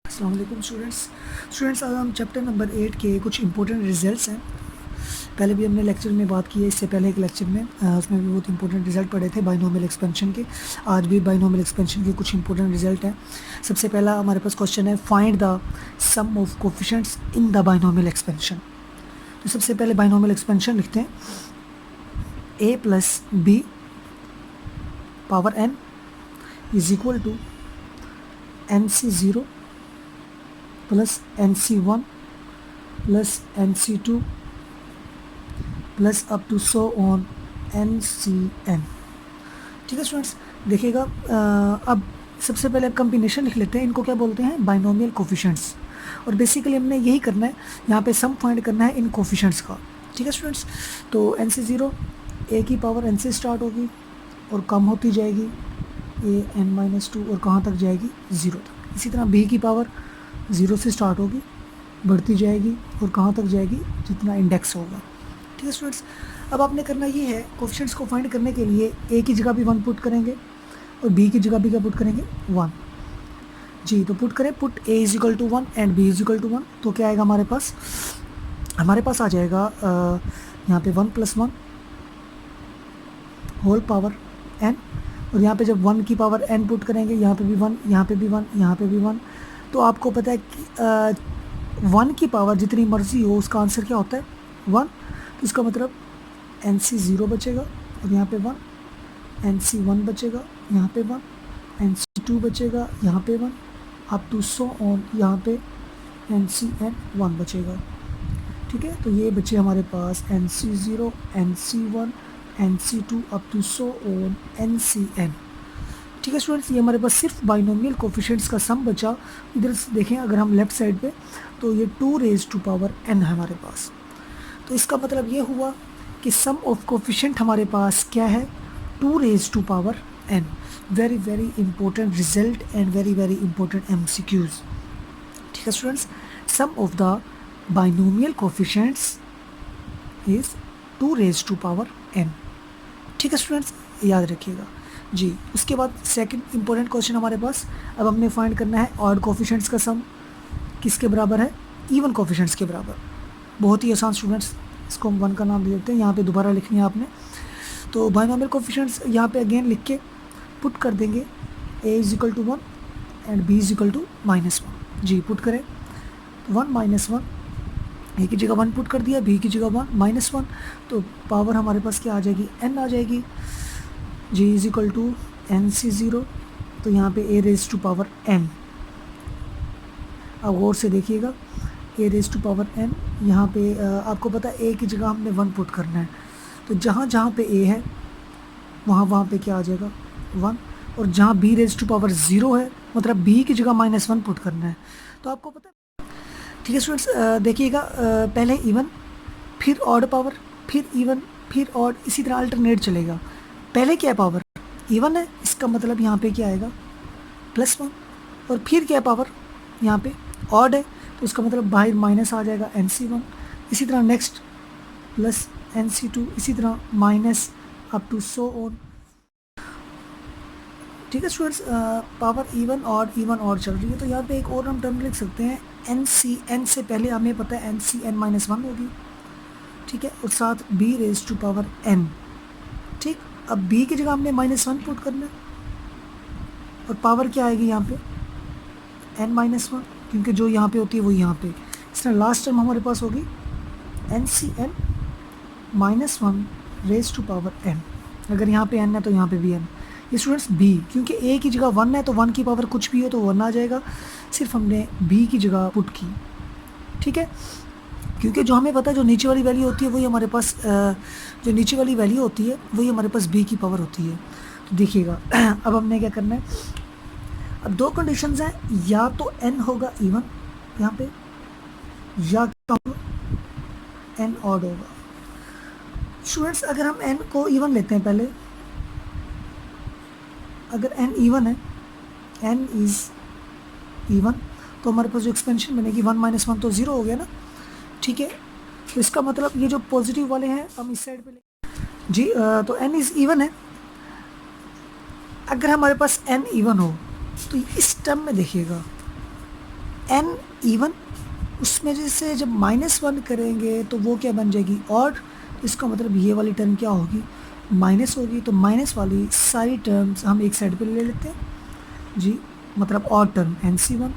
अस्सलाम वालेकुम स्टूडेंट्स आज हम चैप्टर नंबर 8 के कुछ इंपॉर्टेंट रिजल्ट्स हैं। पहले भी हमने लेक्चर में बात की है, इससे पहले एक लेक्चर में उसमें भी बहुत इंपॉर्टेंट रिजल्ट पढ़े थे बाइनोमियल एक्सपेंशन के। आज भी बाइनोमियल एक्सपेंशन के कुछ इंपॉर्टेंट रिजल्ट हैं। सबसे पहला हमारे पास क्वेश्चन है, find the sum of coefficients in the binomial expansion. तो सबसे पहले बाइनोमियल एक्सपेंशन लिखते हैं, a plus b power n is equal to nc0 plus nc1 plus nc2 plus up to so on ncn। ठीक है students, देखिएगा अब सबसे पहले अब कम्बिनेशन लिख लेते हैं। इनको क्या बोलते हैं? Binomial coefficients. और बेसिकली हमने यही करना है, यहाँ पे सम फाइंड करना है इन कोफिशिएंट्स का। ठीक है स्टूडेंट्स, तो nc0 a की पावर n से स्टार्ट होगी और कम होती जाएगी an-2 और कहाँ तक जाएगी? 0 तक। इसी तरह b की पावर 0 से स्टार्ट होगी, बढ़ती जाएगी और कहाँ तक जाएगी? जितना इंडेक्स होगा। ठीक है स्टूडेंट्स, अब आपने करना ये है, कोफिशिएंट्स को फाइंड करने के लिए a की जगह भी 1 पुट करेंगे और b की जगह भी क्या पुट करेंगे? 1। जी, तो पुट करें, put a is equal to 1 and b is equal to 1। तो क्या आएगा हमारे पास? हमारे पास आ जाएगा यहाँ पे 1 + 1 होल पावर n, और यहाँ पे जब 1 की पावर n पुट करेंगे, यहाँ पे भी 1, यहाँ पे भी 1, यहाँ पे भी 1। तो आपको पता है कि 1 की पावर जितनी मर्जी हो उसका आंसर क्या होता है? 1। तो इसका मतलब nc0 बचेगा और यहाँ पे 1, nc1 बचेगा, यहाँ पे 1, nc2 बचेगा, यहाँ पे 1, अप टू सो ऑन, यहाँ पे ncn1 बचेगा। ठीक है, तो ये बचे हमारे पास nc0, nc1, nc2 up to so on ncn। ठीक है स्टूडेंट्स, ये हमारे पास सिर्फ बाइनोमियल कोफिशिएंट्स का सम बचा। इधर से देखें अगर हम लेफ्ट साइड पे, तो ये 2 रेज़ टू पावर n है हमारे पास। तो इसका मतलब ये हुआ कि सम ऑफ कोफिशिएंट हमारे पास क्या है? 2 raise to power n। Very very important result and very very important MCQs। ठीक है students, sum of the binomial coefficients is 2 raise to power n। ठीक है स्टूडेंट्स, याद रखिएगा जी। उसके बाद सेकंड इंपॉर्टेंट क्वेश्चन हमारे पास, अब हमने फाइंड करना है ऑड कोफिशिएंट्स का सम किसके बराबर है? इवन कोफिशिएंट्स के बराबर। बहुत ही आसान स्टूडेंट्स, इसको हम 1 का नाम दे देते हैं। यहाँ पे दोबारा लिखनी है आपने, तो बाइनोमियल कोफिशिएंट्स यहाँ पे अगेन लिख के पुट कर देंगे, a is equal to 1 and b is equal to -1। जी, पुट करें 1 -1, a की जगह 1 पुट कर दिया, b की जगह 1 -1, तो पावर हमारे पास क्या आ जाएगी? n आ जाएगी। g is equal to nc0, तो यहाँ पे a raise to power n। अब गौर से देखिएगा, a raise to power n, यहाँ पे आपको पता है a की जगह हमने 1 पुट करना है, तो जहाँ जहाँ पे a है वहाँ पे क्या आ जाएगा? 1। और जहाँ b रेज़ टू पावर 0 है, मतलब b की जगह -1 पुट करना है। तो आपको पता है, ठीक है स्टूडेंट्स, देखिएगा पहले इवन, फिर ऑड पावर, फिर इवन, फिर ऑड, इसी तरह अल्टरनेट चलेगा। पहले क्या है? पावर इवन है, इसका मतलब यहाँ पे क्या आएगा? +1। और फिर क्या है? पावर यहाँ पे ऑड है, तो इसका मतलब बाहर माइनस आ जाएगा nc1। इसी तरह नेक्स्ट प्लस nc2, इसी तरह minus up to so on. ठीक है स्टूडेंट्स, पावर इवन ऑड चल रही है, तो यहाँ पे एक और हम टर्म लिख सकते हैं, ncn से पहले हमें पता है ncn-1 होगी। ठीक है, और साथ b raise to power n। ठीक, अब b की जगह हमने -1 पुट करना है और पावर क्या आएगी यहाँ पे? n-1, क्योंकि जो यहाँ पे होती है वो यहाँ पे। इस तरह लास्ट टर्म हमारे पास होगी ncn-1 rays to power n। अगर यहाँ पे n है तो यहाँ पे भी n। ये स्टूडेंट्स b, क्योंकि a की जगह 1 है तो 1 की पावर कुछ भी हो तो 1 आ जाएगा, सिर्फ हमने b की जगह पुट की। ठीक है, क्योंकि जो हमें पता है जो नीचे वाली वैल्यू होती है वही हमारे पास जो नीचे वाली वैल्यू होती है वही हमारे पास b की पावर होती है। तो देखिएगा अब हमने क्या करना है, अब 2 कंडीशंस हैं, या तो n होगा इवन यहाँ पे, या क्या होगा? n ऑड होगा। स्टूडेंट्स, अगर हम n को इवन लेते हैं पहले, अगर n इवन है, n इज़ इवन, तो हमारे पास जो एक्सपेंशन बनेगी 1 - 1 तो 0 हो गया ना। ठीक है, तो इसका मतलब ये जो पॉजिटिव वाले हैं हम इस साइड पे ले जी। तो n इज़ इवन है। अगर हमारे पास n इवन हो तो इस टर्म में देखिएगा इवन, उसमें जैसे जब -1 करेंगे तो वो क्या बन जाएगी, ऑड। इसका मतलब ये वाली टर्म क्या होगी, माइनस होगी। तो माइनस वाली सारी टर्म्स हम एक साइड पे ले लेते हैं जी, मतलब odd term NC1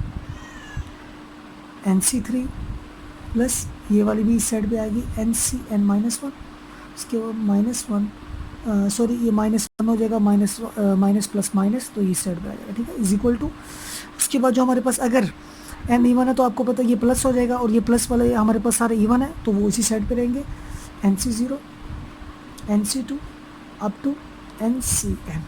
NC3 plus ये वाली भी इस साइड पे आएगी NCn-1। उसके बाद -1, सॉरी ये -1 हो जाएगा, माइनस प्लस माइनस, तो ये साइड पे आ जाएगा, ठीक है, इज इक्वल टू। उसके बाद जो हमारे पास अगर n इवन है तो आपको पता है ये प्लस हो जाएगा, और ये प्लस वाले हमारे पास सारे इवन है तो वो उसी साइड पे रहेंगे, NC0 NC2 up to NCn।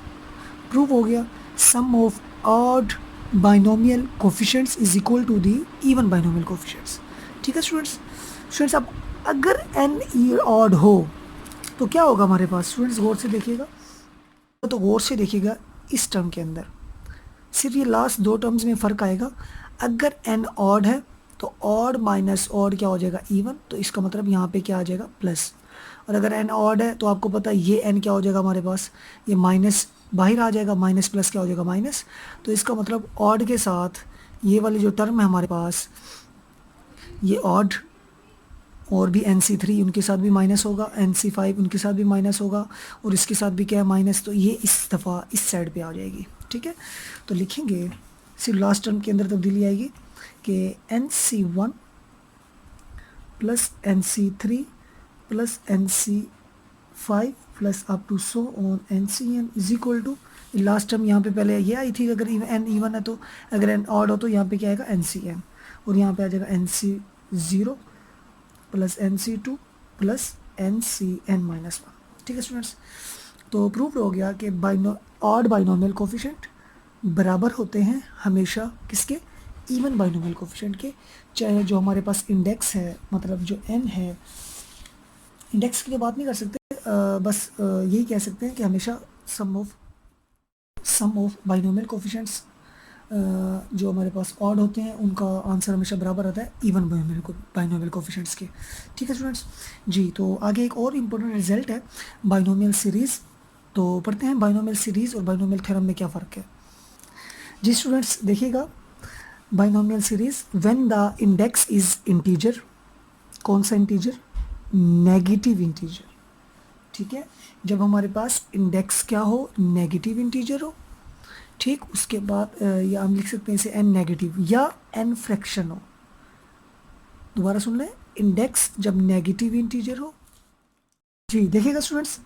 Prove हो गया sum of odd binomial coefficients is equal to the even binomial coefficients. ठीक है स्टूडेंट्स अब अगर n ऑड हो तो क्या होगा हमारे पास, स्टूडेंट्स गौर से देखिएगा, तो गौर से देखिएगा इस टर्म के अंदर सिर्फ ये लास्ट दो टर्म्स में फ़र्क आएगा। अगर n ऑड है तो ऑड माइनस ऑड क्या हो जाएगा, इवन, तो इसका मतलब यहाँ पे क्या आ जाएगा, प्लस। और अगर n ऑड है तो आपको पता है ये n क्या हो जाएगा हमारे पास, ये माइनस बाहर आ जाएगा, माइनस प्लस क्या हो जाएगा, माइनस। तो इसका मतलब ऑड के साथ ये वाली जो टर्म है हमारे पास, ये ऑड, और भी NC3 उनके साथ भी माइनस होगा, NC5 उनके साथ भी माइनस होगा, और इसके साथ भी क्या है, माइनस। तो ये इस दफ़ा इस साइड पे आ जाएगी, ठीक है। तो लिखेंगे सिर्फ लास्ट टर्म के अंदर तब्दीली आएगी कि NC1 plus NC3 plus NC5 plus up to so on NCn is equal to, last term यहाँ पे पहले ये आई थी, अगर n इवन है तो, अगर n ऑड हो तो यहाँ पे क्या आएगा, NCn, और यहाँ पे आ जाएगा NC0 plus NC2 plus NCn-1। ठीक है स्टूडेंट्स, तो प्रूव हो गया कि ऑड बाइनोमियल कोफिशिएंट बराबर होते हैं हमेशा किसके, इवन बाइनोमियल कोफिशिएंट के। चाहे जो हमारे पास इंडेक्स है, मतलब जो n है, इंडेक्स की लिए बात नहीं कर सकते, बस यही कह सकते हैं कि हमेशा सम ऑफ बाइनोमियल कोफिशिएंट्स जो हमारे पास ऑड होते हैं उनका आंसर हमेशा बराबर आता है इवन बाइनोमियल कोफिशिएंट्स के। ठीक है स्टूडेंट्स जी, तो आगे एक और इम्पोर्टेंट रिजल्ट है बाइनोमियल सीरीज़। तो पढ़ते हैं बाइनोमियल सीरीज़ और बाइनोमियल थ्योरम में क्या फ़र्क है। जी स्टूडेंट्स देखिएगा, binomial series when the index is integer, कौन सा इंटीजर, नेगेटिव इंटीजर। ठीक है, जब हमारे पास इंडेक्स क्या हो, नेगेटिव इंटीजर हो, ठीक, उसके बाद या हम लिख सकते हैं इसे n नेगेटिव या n फ्रैक्शन हो। दोबारा सुन लें, इंडेक्स जब नेगेटिव इंटीजर हो। जी देखिएगा स्टूडेंट्स,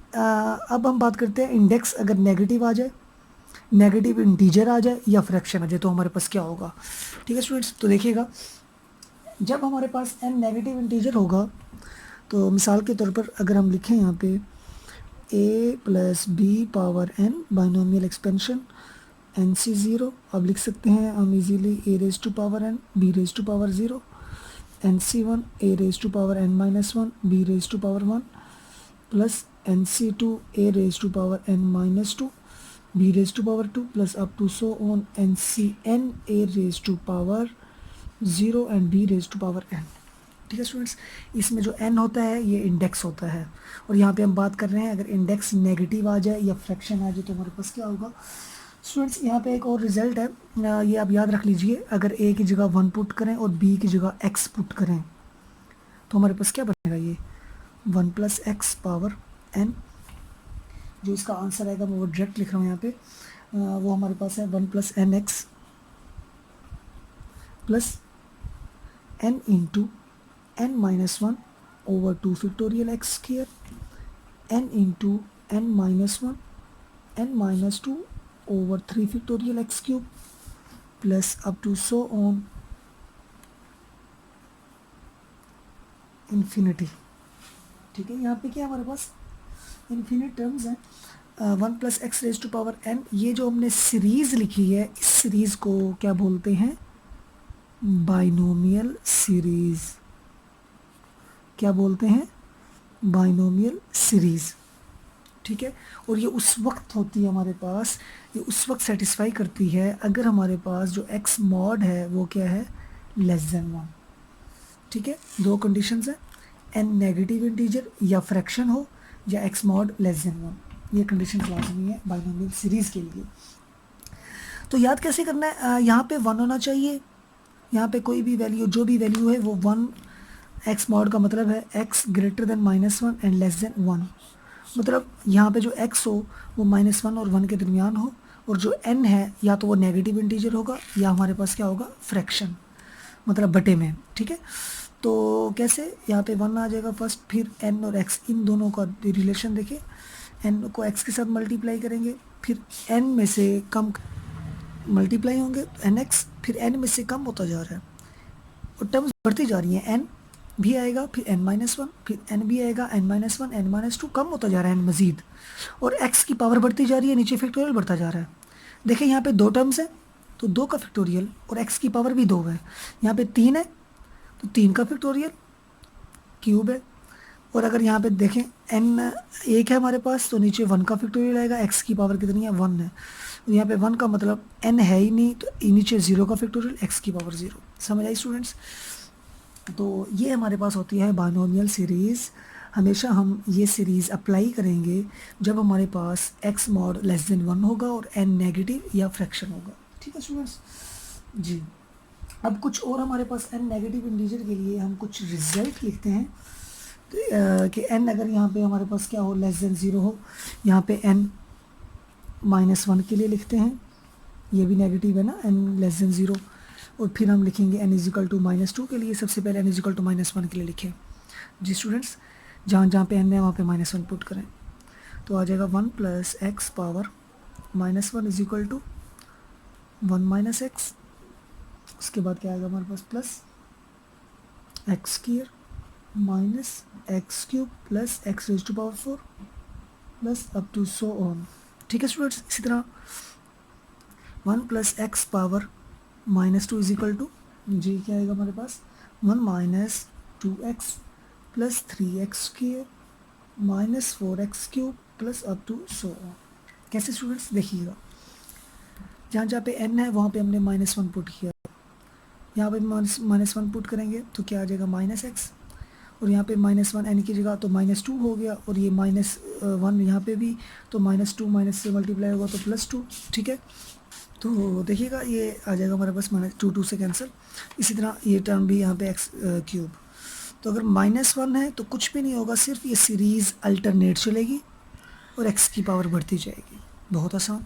अब हम बात करते हैं इंडेक्स अगर नेगेटिव आ जाए, नेगेटिव इंटीजर आ जाए या फ्रैक्शन आ जाए तो हमारे पास क्या होगा। ठीक है स्टूडेंट्स, तो देखिएगा जब हमारे पास n नेगेटिव इंटीजर होगा तो मिसाल के तौर पर अगर हम लिखें यहाँ पे a plus b power n binomial expansion NC0, अब लिख सकते हैं हम easily a raise to power n b raise to power 0, NC1 a raise to power n-1 b raise to power 1 plus NC2 a raise to power n-2 b raise to power 2 plus up to so on NCn a raise to power 0 and b raise to power n। ठीक है students, इसमें जो n होता है ये index होता है, और यहाँ पे हम बात कर रहे हैं अगर इंडेक्स नेगेटिव आ जाए या फ्रैक्शन आ जाए तो हमारे पास क्या होगा। स्टूडेंट्स यहाँ पे एक और रिजल्ट है, ये आप याद रख लीजिए, अगर a की जगह 1 पुट करें और b की जगह x पुट करें तो हमारे पास क्या बनेगा, ये 1 प्लस एक्स पावर n। जो इसका आंसर आएगा मैं वो डायरेक्ट लिख रहा हूँ यहाँ पे, वो हमारे पास है 1 plus n x plus n into n-1 over 2 factorial x square, n into n-1 n-2 over 3 factorial x cube plus up to so on infinity। ठीक है, यहाँ पे क्या हमारे पास इन्फिनिट टर्म्स हैं, 1 plus x raise to power n। ये जो हमने सीरीज़ लिखी है इस सीरीज़ को क्या बोलते हैं, बाइनोमियल सीरीज़। क्या बोलते हैं, बाइनोमियल सीरीज़। ठीक है, और ये उस वक्त होती है हमारे पास, ये उस वक्त सेटिस्फाई करती है अगर हमारे पास जो x मॉड है वो क्या है, लेस देन 1। ठीक है, दो कंडीशंस हैं, n नेगेटिव इंटीजर या फ्रैक्शन हो या x मॉड लेस देन 1, ये कंडीशन लाजमी है बाइनोमियल सीरीज़ के लिए। तो याद कैसे करना है, यहाँ पे 1 होना चाहिए यहाँ पे कोई भी वैल्यू, जो भी वैल्यू है वो 1, एक्स मॉड का मतलब है x greater than -1 and less than 1। मतलब यहाँ पे जो x हो वो -1 और 1 के दरमियान हो, और जो n है या तो वो नेगेटिव इंटीजर होगा या हमारे पास क्या होगा, फ्रैक्शन, मतलब बटे में। ठीक है, तो कैसे, यहाँ पे 1 आ जाएगा फर्स्ट, फिर n और x इन दोनों का रिलेशन देखिए, n को x के साथ मल्टीप्लाई करेंगे, फिर n में से कम मल्टीप्लाई होंगे nx, फिर n में से कम होता जा रहा है और टर्म्स बढ़ती जा रही हैं, n भी आएगा, फिर n-1, फिर n भी आएगा, n-1, n-2, कम होता जा रहा है n मज़ीद, और x की पावर बढ़ती जा रही है, नीचे फैक्टोरियल बढ़ता जा रहा है। देखिए यहाँ पे 2 टर्म्स है तो 2 का फैक्टोरियल, और x की पावर भी 2 है। यहाँ पे 3 है तो 3 का फैक्टोरियल क्यूब है, और अगर यहाँ पे देखें n 1 है हमारे पास तो नीचे 1 का फैक्टोरियल आएगा, x की पावर कितनी है, 1 है, तो यहाँ पे 1 का मतलब n है ही नहीं, तो नीचे 0 का फैक्टोरियल, x की पावर 0। समझ आई स्टूडेंट्स? तो ये हमारे पास होती है बाइनोमियल सीरीज़। हमेशा हम ये सीरीज़ अप्लाई करेंगे जब हमारे पास x मॉड लेस देन 1 होगा और n नेगेटिव या फ्रैक्शन होगा। ठीक है स्टूडेंट्स जी। अब कुछ और हमारे पास n नेगेटिव इंटीजर के लिए हम कुछ रिजल्ट लिखते हैं, कि n अगर यहाँ पे हमारे पास क्या हो, लेस देन 0 हो, यहाँ पे n-1 के लिए लिखते हैं, ये भी नेगेटिव है ना, n लेस देन 0, और फिर हम लिखेंगे n इजिकल टू -2 के लिए, सबसे पहले n इजिकल टू -1 के लिए लिखें जी स्टूडेंट्स, जहाँ जहाँ पे n है वहाँ पे -1 पुट करें, तो आ जाएगा 1 + x power -1 is equal to 1 - x, उसके बाद क्या आएगा हमारे पास plus x² minus x³ plus x⁴ plus up to so on. ठीक है स्टूडेंट्स, इसी तरह 1 + x पावर -2 इजिकल टू जी क्या आएगा हमारे पास 1 - 2x plus 3x² minus 4x³ plus up to so on. कैसे स्टूडेंट्स देखिएगा, जहाँ जहाँ पे n है वहाँ पे हमने -1 पुट किया, यहाँ पे -1 पुट करेंगे तो क्या आ जाएगा -x, और यहाँ पे -1 n की जगह तो -2 हो गया, और ये -1 यहाँ पे भी, तो -2 माइनस से मल्टीप्लाई होगा तो +2। ठीक है, तो देखिएगा ये आ जाएगा हमारे पास -2 से कैंसिल। इसी तरह ये टर्म भी यहाँ पे x³, तो अगर -1 है तो कुछ भी नहीं होगा, सिर्फ ये सीरीज़ अल्टरनेट चलेगी और x की पावर बढ़ती जाएगी, बहुत आसान।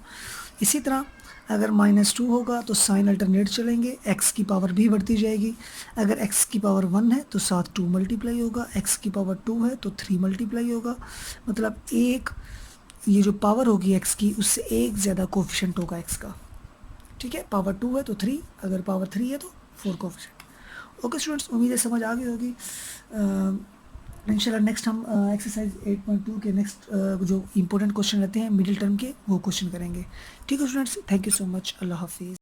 इसी तरह अगर -2 होगा तो साइन अल्टरनेट चलेंगे, x की पावर भी बढ़ती जाएगी, अगर x की पावर 1 है तो साथ 2 मल्टीप्लाई होगा, x की पावर 2 है तो 3 मल्टीप्लाई होगा, मतलब एक ये जो पावर होगी x की उससे एक ज़्यादा कोफिशेंट होगा x का। ठीक है, पावर 2 है तो 3, अगर पावर 3 है तो 4 कोफिशेंट। ओके स्टूडेंट्स, उम्मीद है समझ आ गई होगी। इंशाल्लाह नेक्स्ट हम एक्सरसाइज 8.2 के नेक्स्ट जो इंपॉर्टेंट क्वेश्चन रहते हैं मिडिल टर्म के, वो क्वेश्चन करेंगे। ठीक है students, thank you so much, अल्लाह हाफिज़।